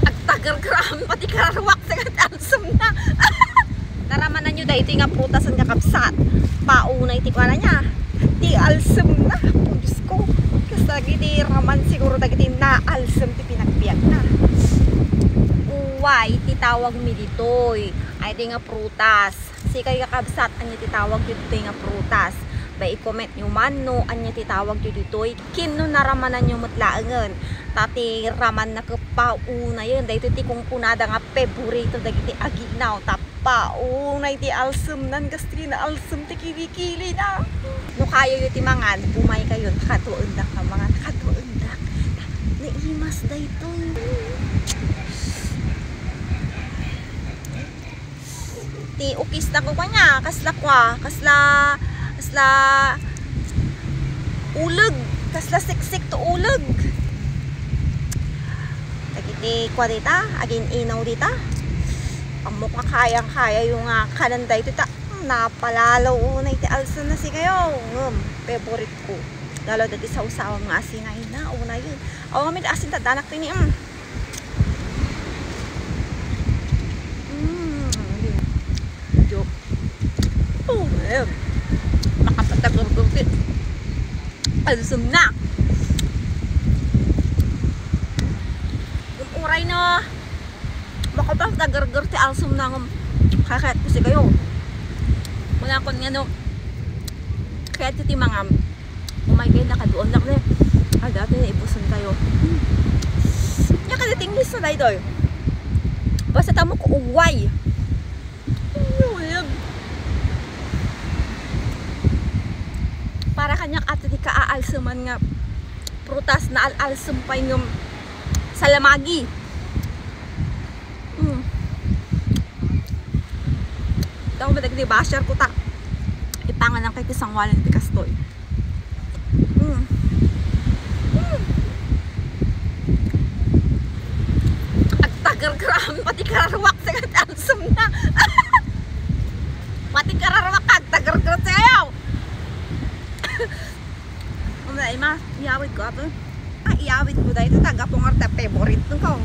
At tagar-gram pati kararwak sa alsam na. Naramanan nyo dahil ito nga prutas ang kakapsat. Pauna iti kwa na niya. Ti alsam na. Oh, Diyos ko. Kasi iti raman siguro dagiti na alsam ti pinagbiyak na. Uway, iti tawag mi ditoy. Ay iti nga prutas. Si kayo kakabsat, anya ti tawag dito nga prutas. Bay i-comment nyo man no, anya ti tawag dito. Kino naramanan nyo matlaangan. Tati raman na kapauna yun. Dahil iti kung punada nga favorito dagiti aginaw. Tapauna iti alsam nan. Gastri na alsam ti kilikili na. No kayo yung timangan, bumay kayo. Nakatuundak ka mga nakatuundak. Naimas dahito. Ti ukis na ko kanya. Kasla kwa. Kasla ulag. Kasla siksik to ulag. Dagiti kwa dita. Agin inaw dita. Ang mukha kayang-kaya yung kananday dita. Napalalaw na iti alsam na si kayo. Favorite ko. Lalo dati sa usawang nga asinay na. Una yun. O kami asin tadanak tini. Joke. Oh, ayun. Makapatagurgurtit. Alsam na. Yung uray na makapatagurgurtit alsam na. Kakayat ko si kayo. Wala akong nga no. Kaya ito mga umay kayo nakadoon lang na. Dati na ipusan kayo. Yan ka natinglis na tayo doy. Basta tamo ko uway. Para kanyak at di ka-aalsaman nga prutas na al-alsam pa yung salamagi. Ito ako madagdi basher ko ta. Ipangan lang kay kisang walan pikas toy. At tagar-gram pati kararwak sa alsam na. Pati kararwak at tagar-gram sa ayaw. Umay ma, iawit ko ato. Iawit ko dahil ito taga pong arte favorite nung ko.